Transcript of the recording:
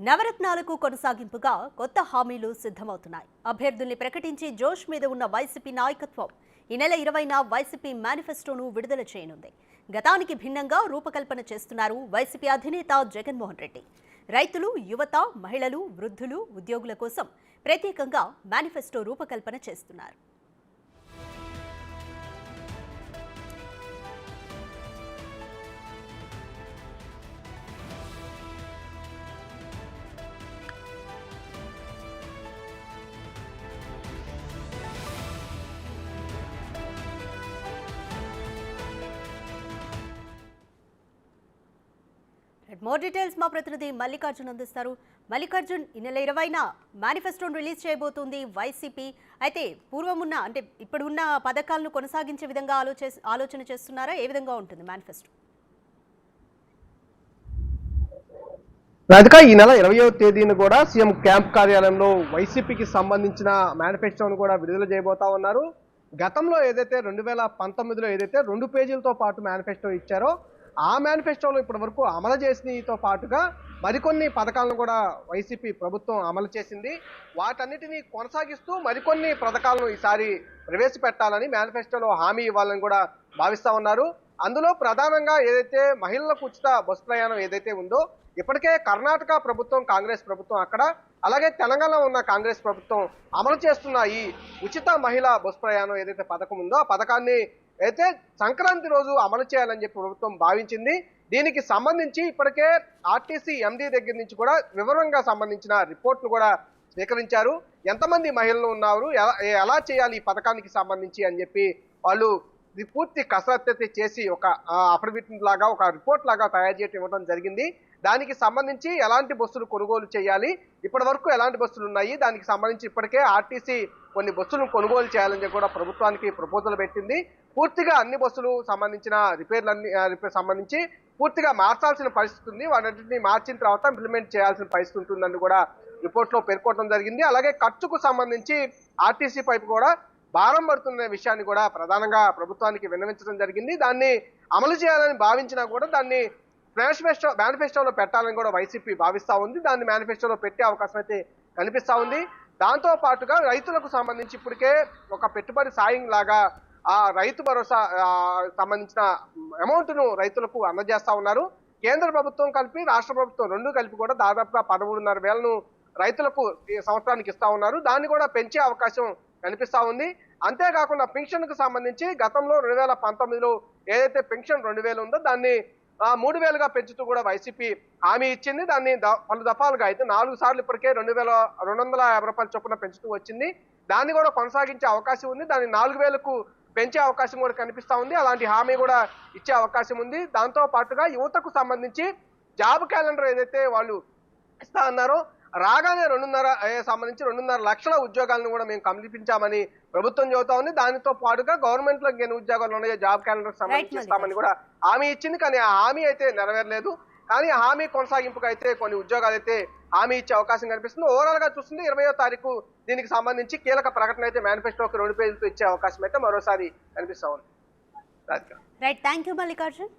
నవరత్నాలకు కొనసాగింపుగా కొత్త హామీలు సిద్ధమవుతున్నాయి. అభ్యర్థుల్ని ప్రకటించి జోష్ మీద ఉన్న వైసీపీ నాయకత్వం ఈ నెల 20న వైసీపీ మేనిఫెస్టోను విడుదల చేయనుంది. గతానికి భిన్నంగా రూపకల్పన చేస్తున్నారు వైసీపీ అధినేత జగన్మోహన్ రెడ్డి. రైతులు, యువత, మహిళలు, వృద్ధులు, ఉద్యోగుల కోసం ప్రత్యేకంగా మేనిఫెస్టో రూపకల్పన చేస్తున్నారు. మోర్ డీటెయిల్స్ మా ప్రతినిధి మల్లికార్జున్ అందిస్తారు. మల్లికార్జున్, ఈ నెల 20న మేనిఫెస్టోను రిలీజ్ చేయబోతుంది వైసీపీ. అయితే పూర్వమున్న అంటే ఇప్పుడున్న పథకాలను కొనసాగించే విధంగా ఆలోచన చేస్తున్నారా? ఏ విధంగా ఉంటుంది మేనిఫెస్టో? రాధిక, ఈ నెల 20వ తేదీన కూడా సీఎం క్యాంప్ కార్యాలయంలో వైసీపీకి సంబంధించిన మేనిఫెస్టోను కూడా విడుదల చేయబోతా ఉన్నారు. గతంలో ఏదైతే 2019లో ఏదైతే 2 పేజీలతో పాటు మేనిఫెస్టో ఇచ్చారో ఆ మేనిఫెస్టోలో ఇప్పటి వరకు అమలు చేసినతో పాటుగా మరికొన్ని పథకాలను కూడా వైసీపీ ప్రభుత్వం అమలు చేసింది. వాటన్నిటినీ కొనసాగిస్తూ మరికొన్ని పథకాలను ఈసారి ప్రవేశపెట్టాలని మేనిఫెస్టోలో హామీ ఇవ్వాలని కూడా భావిస్తా ఉన్నారు. అందులో ప్రధానంగా ఏదైతే మహిళలకు ఉచిత బస్సు ప్రయాణం ఏదైతే ఉందో ఇప్పటికే కర్ణాటక ప్రభుత్వం, కాంగ్రెస్ ప్రభుత్వం అక్కడ, అలాగే తెలంగాణలో ఉన్న కాంగ్రెస్ ప్రభుత్వం అమలు చేస్తున్న ఈ ఉచిత మహిళా బస్సు ప్రయాణం ఏదైతే పథకం ఉందో ఆ పథకాన్ని అయితే సంక్రాంతి రోజు అమలు చేయాలని చెప్పి ప్రభుత్వం భావించింది. దీనికి సంబంధించి ఇప్పటికే ఆర్టీసీ ఎండీ దగ్గర నుంచి కూడా వివరంగా సంబంధించిన రిపోర్ట్ను కూడా స్వీకరించారు. ఎంతమంది మహిళలు ఉన్నారు, ఎలా చేయాలి ఈ పథకానికి సంబంధించి అని చెప్పి వాళ్ళు పూర్తి కసరత్తు చేసి ఒక అఫిడవిట్ లాగా, ఒక రిపోర్ట్ లాగా తయారు చేయడం ఇవ్వడం జరిగింది. దానికి సంబంధించి ఎలాంటి బస్సులు కొనుగోలు చేయాలి, ఇప్పటి వరకు ఎలాంటి బస్సులు ఉన్నాయి, దానికి సంబంధించి ఇప్పటికే ఆర్టీసీ కొన్ని బస్సులను కొనుగోలు చేయాలని కూడా ప్రభుత్వానికి ప్రపోజల్ పెట్టింది. పూర్తిగా అన్ని బస్సులు సంబంధించిన రిపేర్ సంబంధించి పూర్తిగా మార్చాల్సిన పరిస్థితి ఉంది. వాటన్నింటినీ మార్చిన తర్వాత ఇంప్లిమెంట్ చేయాల్సిన పరిస్థితి ఉంటుందని కూడా రిపోర్ట్లో పేర్కొనడం జరిగింది. అలాగే ఖర్చుకు సంబంధించి ఆర్టీసీ పైపు కూడా భారం పడుతున్న విషయాన్ని కూడా ప్రధానంగా ప్రభుత్వానికి విన్నవించడం జరిగింది. దాన్ని అమలు చేయాలని భావించినా కూడా దాన్ని మేనిఫెస్టోలో పెట్టాలని కూడా వైసీపీ భావిస్తా ఉంది. దాన్ని మేనిఫెస్టోలో పెట్టే అవకాశం అయితే కనిపిస్తా ఉంది. దాంతో పాటుగా రైతులకు సంబంధించి ఇప్పటికే ఒక పెట్టుబడి సాయం లాగా ఆ రైతు భరోసా సంబంధించిన అమౌంట్ను రైతులకు అందజేస్తా ఉన్నారు. కేంద్ర ప్రభుత్వం కలిపి రాష్ట్ర ప్రభుత్వం రెండు కలిపి కూడా దాదాపుగా 13,500 రైతులకు సంవత్సరానికి ఇస్తా ఉన్నారు. దాన్ని కూడా పెంచే అవకాశం కనిపిస్తా ఉంది. అంతేకాకుండా పెన్షన్ కు సంబంధించి గతంలో 2019లో ఏదైతే పెన్షన్ 2,000 ఉందో దాన్ని 3,000గా పెంచుతూ కూడా వైసీపీ హామీ ఇచ్చింది. దాన్ని పలు దఫాలుగా అయితే 4 సార్లు ఇప్పటికే 2,250 రూపాయల చొప్పున పెంచుతూ వచ్చింది. దాన్ని కూడా కొనసాగించే అవకాశం ఉంది. దాన్ని 4,000కు పెంచే అవకాశం కూడా కనిపిస్తా ఉంది. అలాంటి హామీ కూడా ఇచ్చే అవకాశం ఉంది. దాంతో పాటుగా యువతకు సంబంధించి జాబ్ క్యాలెండర్ ఏదైతే వాళ్ళు ఇస్తా అన్నారో రాగానే 2.5 లక్షల ఉద్యోగాలను కూడా మేము కల్పించామని ప్రభుత్వం చెబుతా ఉంది. దానితో పాటుగా గవర్నమెంట్ లో ఎన్ని ఉద్యోగాలు ఉన్నాయో జాబ్ క్యాలెండర్ సంబంధించిస్తామని కూడా హామీ ఇచ్చింది. కానీ ఆ హామీ అయితే నెరవేరలేదు. కానీ ఆ హామీ కొనసాగింపుగా అయితే కొన్ని ఉద్యోగాలు అయితే హామీ ఇచ్చే అవకాశం కనిపిస్తుంది. ఓవరాల్ గా చూస్తుంది 20వ తారీఖు దీనికి సంబంధించి కీలక ప్రకటన అయితే మేనిఫెస్టోకి 2 పేజీలతో ఇచ్చే అవకాశం అయితే మరోసారి కనిపిస్తా ఉంది. Right, thank you Mallikarjun.